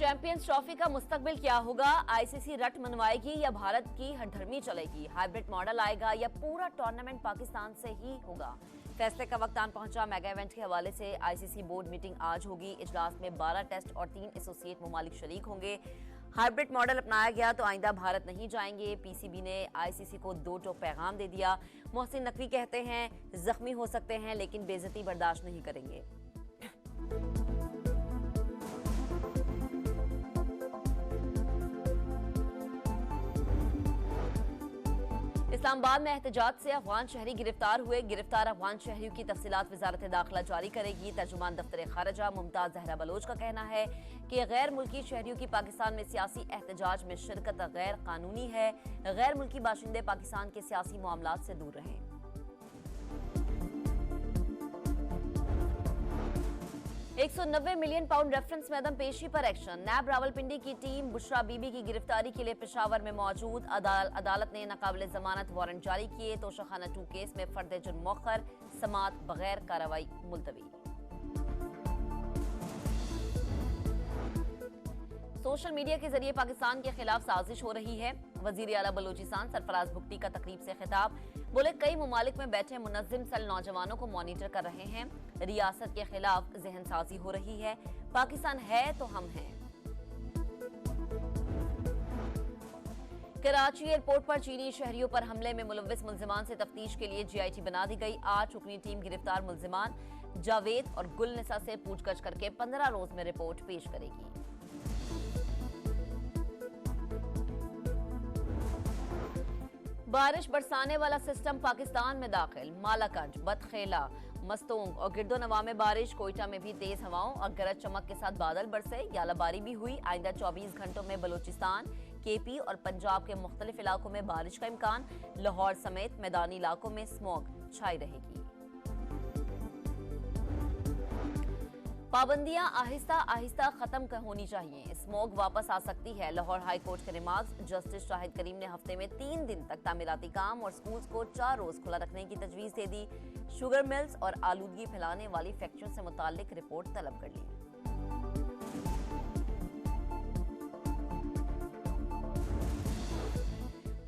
Champions trophy का मुस्तकबिल क्या होगा? आईसीसी रट मनवाएगी या भारत की हठधर्मी चलेगी? हाइब्रिड मॉडल आएगा या पूरा टूर्नामेंट पाकिस्तान से ही होगा? फैसले का वक्त आन पहुंचा। मेगा इवेंट के हवाले से आईसीसी बोर्ड मीटिंग आज होगी। इजलास में 12 टेस्ट और 3 एसोसिएट ममालिक शरीक होंगे। हाइब्रिड मॉडल अपनाया गया तो आइंदा भारत नहीं जाएंगे। पीसीबी ने आईसीसी को 2 टोक पैगाम दे दिया। मोहसिन नकवी कहते हैं जख्मी हो सकते हैं लेकिन बेइज्जती बर्दाश्त नहीं करेंगे। इस्लामाबाद में एहतजाज से अफगान शहरी गिरफ्तार हुए। गिरफ्तार अफगान शहरियों की तफसीलात वजारत दाखिला जारी करेगी। तर्जुमान दफ्तर खारजा मुमताज जहरा बलोच का कहना है कि गैर मुल्की शहरियों की पाकिस्तान में सियासी एहतजाज में शिरकत गैर कानूनी है। गैर मुल्की बाशिंदे पाकिस्तान के सियासी मामलात से दूर रहें। £190 मिलियन रेफरेंस में अदम पेशी पर एक्शन। नैब रावलपिंडी की टीम बुशरा बीबी की गिरफ्तारी के लिए पेशावर में मौजूद। अदालत ने नाकाबिले जमानत वारंट जारी किए। तोशाखाना 2 केस में फर्द जुर्म मौखर, समात बगैर कार्रवाई मुलतवी। सोशल मीडिया के जरिए पाकिस्तान के खिलाफ साजिश हो रही है। वजीर आला बलोचिस्तान सरफराज भुट्टी का तकरीब से खिताब। बोले कई मुमालिक में बैठे मुनज़्ज़िम सेल नौजवानों को मॉनिटर कर रहे हैं। रियासत के खिलाफ जहन साजी हो रही है। पाकिस्तान है तो हम हैं। कराची एयरपोर्ट पर चीनी शहरियों पर हमले में मुलव्विस मुल्जिमान से तफ्तीश के लिए जीआईटी बना दी गई। 8 रुकनी टीम गिरफ्तार मुल्जिमान जावेद और गुलनिसा से पूछताछ करके 15 रोज में रिपोर्ट पेश करेगी। बारिश बरसाने वाला सिस्टम पाकिस्तान में दाखिल। मालाकंज, बदखेला, मस्तोंग और गिरदोनवा में बारिश। कोयटा में भी तेज हवाओं और गरज चमक के साथ बादल बरसे। यालाबारी भी हुई। आइंदा 24 घंटों में बलूचिस्तान, केपी और पंजाब के मुख्तलिफ इलाकों में बारिश का इम्कान। लाहौर समेत मैदानी इलाकों में स्मॉग छाई रहेगी। पाबंदियां आहिस्ता आहिस्ता खत्म होनी चाहिए। स्मॉग वापस आ सकती है। लाहौर हाई कोर्ट के रिमार्क्स। जस्टिस शाहिद करीम ने हफ्ते में 3 दिन तक तामीराती काम और स्कूल्स को 4 रोज खुला रखने की तजवीज दे दी। शुगर मिल्स और आलूदगी फैलाने वाली फैक्ट्रियों से मुताल्लिक रिपोर्ट तलब कर ली।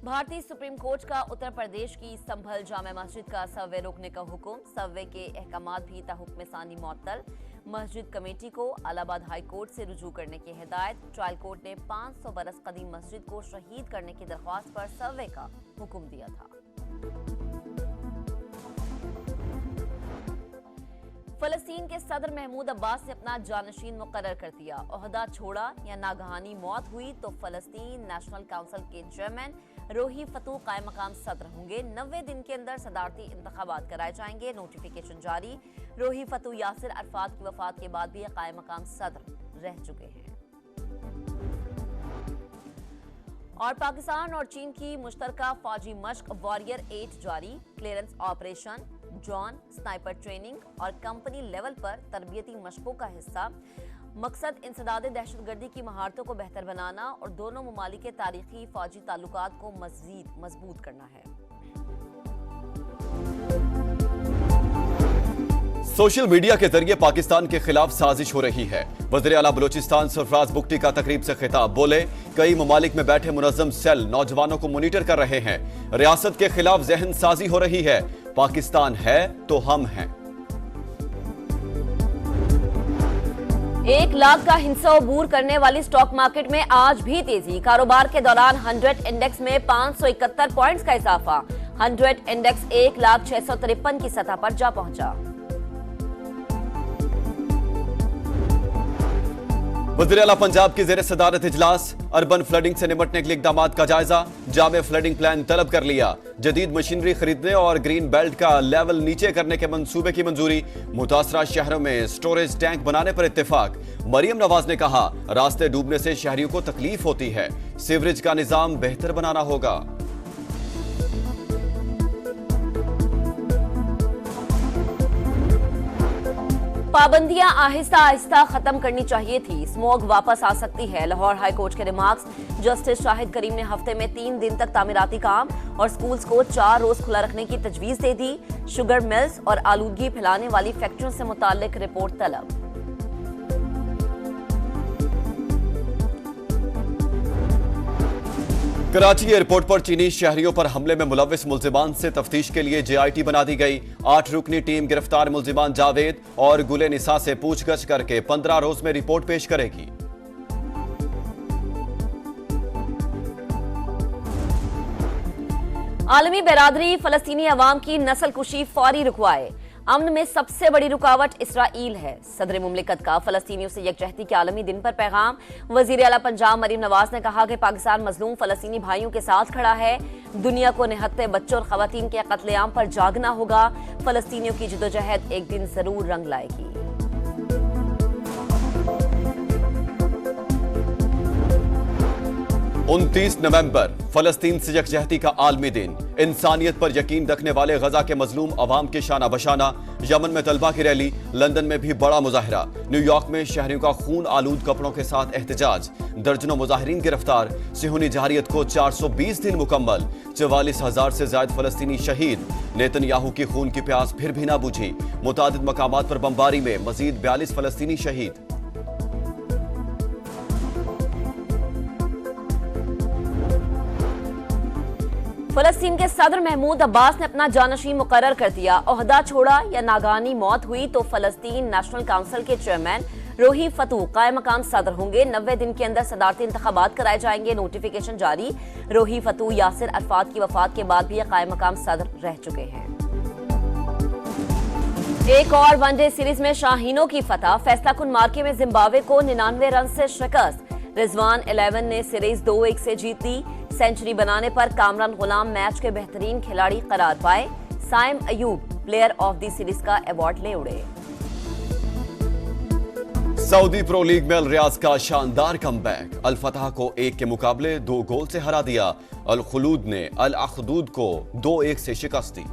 भारतीय सुप्रीम कोर्ट का उत्तर प्रदेश की संभल जामा मस्जिद का सर्वे रोकने का हुक्म। सर्वे के अहकामात भी ताहुक्म सानी मुअत्तल। मस्जिद कमेटी को इलाहाबाद हाई कोर्ट से रुजू करने की हिदायत। ट्रायल कोर्ट ने 500 बरस कदीम मस्जिद को शहीद करने की दरख्वास्त पर सर्वे का हुक्म दिया था। फलस्तीन के सदर महमूद अब्बास ने अपना जानशीन मुकर्रर कर दिया। ओहदा छोड़ा या नागहानी मौत हुई तो फलस्तीन नेशनल काउंसिल के चेयरमैन रोही फतू कायम मकाम सदर होंगे। 90 दिन के अंदर सदारती इंतखाबात कराए जाएंगे। नोटिफिकेशन जारी। रोही फतू यासिर अरफात की वफात के बाद भी कायम मकाम सदर रह चुके हैं। और पाकिस्तान और चीन की मुश्तरका फौजी मश्क वॉरियर 8 जारी। Clearance operation, drone, sniper training और कंपनी लेवल पर तरबियती मशकों का हिस्सा। मकसद इंसदादे दहशतगर्दी की महारतों को बेहतर बनाना और दोनों मुमालिक के तारीखी फौजी ताल्लुकात को मज़ीद मजबूत करना है। सोशल मीडिया के जरिए पाकिस्तान के खिलाफ साजिश हो रही है। वज़ीर आला बलूचिस्तान सरफराज भुट्टी का तकरीब से खिताब। बोले कई ममालिक में बैठे मुनज़्ज़म सेल नौजवानों को मॉनिटर कर रहे हैं। रियासत के खिलाफ जहन साजी हो रही है। पाकिस्तान है तो हम हैं। 1 लाख का हिस्सा अबूर करने वाली स्टॉक मार्केट में आज भी तेजी। कारोबार के दौरान 100 इंडेक्स में 571 पॉइंट्स का इजाफा। 100 इंडेक्स 1,653 की सतह पर जा पहुंचा। वज़ीर आला पंजाब की ज़ेर सदारत इजलास। अर्बन फ्लडिंग से निपटने के लिए इक़दामात का जायजा। जामे फ्लडिंग प्लान तलब कर लिया। जदीद मशीनरी खरीदने और ग्रीन बेल्ट का लेवल नीचे करने के मंसूबे की मंजूरी। मुतासरा शहरों में स्टोरेज टैंक बनाने पर इत्तेफाक। मरियम नवाज ने कहा रास्ते डूबने से शहरियों को तकलीफ होती है। सीवरेज का निजाम बेहतर बनाना होगा। पाबंदियां आहिस्ता आहिस्ता खत्म करनी चाहिए थी। स्मॉग वापस आ सकती है। लाहौर हाई कोर्ट के रिमार्क्स। जस्टिस शाहिद करीम ने हफ्ते में 3 दिन तक तामीराती काम और स्कूल्स को 4 रोज खुला रखने की तजवीज दे दी। शुगर मिल्स और आलूदगी फैलाने वाली फैक्ट्रियों से मुताल्लिक रिपोर्ट तलब। कराची एयरपोर्ट पर चीनी शहरियों पर हमले में मुलव्विस मुल्जिमान से तफ्तीश के लिए JIT बना दी गई। 8 रुकनी टीम गिरफ्तार मुल्जिमान जावेद और गुले निसा से पूछगछ करके 15 रोज में रिपोर्ट पेश करेगी। आलमी बिरादरी फलस्तीनी अवाम की नस्ल कुशी फौरी रुकवाए। अमन में सबसे बड़ी रुकावट इसराइल है। सदर मुमलिकत का फलस्तीनियों से यकजहती के आलमी दिन पर पैगाम। वजीर आला पंजाब मरीम नवाज ने कहा कि पाकिस्तान मजलूम फलस्तीनी भाइयों के साथ खड़ा है। दुनिया को निहत्ते बच्चों और खवातीन के कत्लेआम पर जागना होगा। फलस्तीनियों की जदोजहद एक दिन जरूर रंग लाएगी। उनतीस नवंबर फलस्तीन से यकजहती का आलमी दिन। इंसानियत पर यकीन रखने वाले गजा के मजलूम अवाम के शाना बशाना। यमन में तलबा की रैली, लंदन में भी बड़ा मुजाहिरा। न्यूयॉर्क में शहरियों का खून आलूद कपड़ों के साथ एहतजाज। दर्जनों मुजाहिरीन गिरफ्तार। सिहूनी जहारियत को 420 दिन मुकम्मल। 44,000 से ज्यादा फलस्तीनी शहीद। नेतन्याहू की खून की प्यास फिर भी ना बुझी। मुतादिद मकामात पर बमबारी में मजीद 42 फलस्तीनी शहीद। फलस्तीन के सदर महमूद अब्बास ने अपना जानशीन मुकर्रर कर दिया। ओहदा छोड़ा या नागानी मौत हुई तो फलस्तीन नेशनल काउंसिल के चेयरमैन रोही फतू कायम मकाम सदर होंगे। 90 दिन के अंदर सदारती इंतखाबात कराए जाएंगे। नोटिफिकेशन जारी। रोही फतू यासिर अरफात की वफात के बाद भी कायम मकाम सदर रह चुके हैं। एक और वनडे सीरीज में शाहीनों की फतह। फैसला कुन मार्के में जिम्बाब्वे को 99 रन से शिकस्त। रिजवान 11 ने सीरीज 2-1 से जीत ली। सेंचुरी बनाने पर कामरान गुलाम मैच के बेहतरीन खिलाड़ी करार पाए। Saim Ayub player of the series का अवार्ड ले उड़े। सऊदी प्रो लीग में अल रियाज का शानदार कमबैक। अल फतह को 1 के मुकाबले 2 गोल से हरा दिया। अल खुलूद ने अल अखदूद को 2-1 से शिकस्त दी।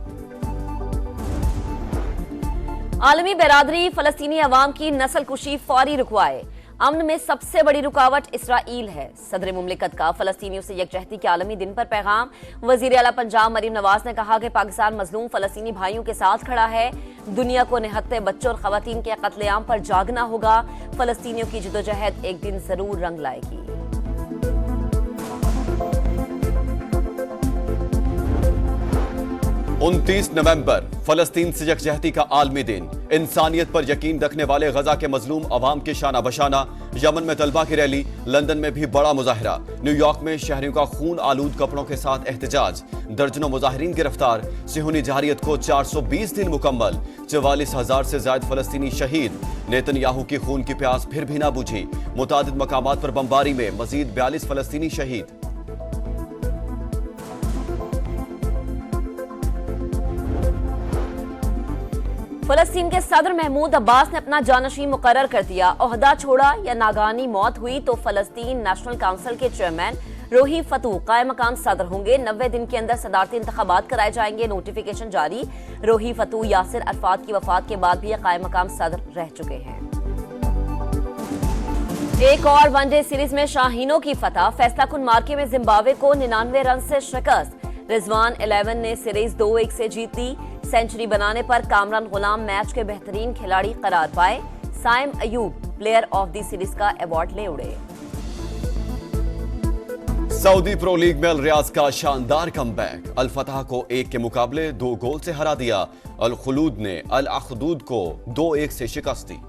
आलमी बिरादरी फलस्तीनी अवाम की नस्ल कुशी फौरी रुकवाए। अमन में सबसे बड़ी रुकावट इसराइल है। सदर मुमलिकत का फलस्तीनियों से यकजहती के आलमी दिन पर पैगाम। वजीर आला पंजाब मरीम नवाज ने कहा कि पाकिस्तान मजलूम फलस्तीनी भाइयों के साथ खड़ा है। दुनिया को निहत्ते बच्चों और खवातीन के कत्लेआम पर जागना होगा। फलस्तीनियों की जदोजहद एक दिन जरूर रंग लाएगी। उनतीस नवंबर फलस्तीन से यकजहती का आलमी दिन। इंसानियत पर यकीन रखने वाले गजा के मजलूम अवाम के शाना बशाना। यमन में तलबा की रैली, लंदन में भी बड़ा मुजाहिरा। न्यूयॉर्क में शहरियों का खून आलूद कपड़ों के साथ एहतजाज। दर्जनों मुजाहिरीन गिरफ्तार। सिहूनी जहारियत को 420 दिन मुकम्मल। 44,000 से ज्यादा फलस्तीनी शहीद। नेतन्याहू की खून की प्यास फिर भी ना बुझी। मुतादिद मकामात पर बमबारी में मजीद 42 फलस्तीनी शहीद। फलस्तीन के सदर महमूद अब्बास ने अपना जानशीन मुकर्रर कर दिया। ओहदा छोड़ा या नागानी मौत हुई तो फलस्तीन नेशनल काउंसिल के चेयरमैन रोही फतू कायम मकाम सदर होंगे। 90 दिन के अंदर सदारती इंतखाबात कराए जाएंगे। नोटिफिकेशन जारी। रोही फतू यासिर अरफात की वफात के बाद भी कायम मकाम सदर रह चुके हैं। एक और वनडे सीरीज में शाहीनों की फतह। फैसला कुन मार्के में जिम्बाब्वे को 99 रन से शिकस्त। रिजवान 11 ने सीरीज 2-1 से जीत ली। सेंचुरी बनाने पर कामरान गुलाम मैच के बेहतरीन खिलाड़ी करार पाए। Saim Ayub player of the series का अवार्ड ले उड़े। सऊदी प्रो लीग में अल रियाज का शानदार कमबैक। अल फतह को 1 के मुकाबले 2 गोल से हरा दिया। अल खुलूद ने अल अखदूद को 2-1 से शिकस्त दी।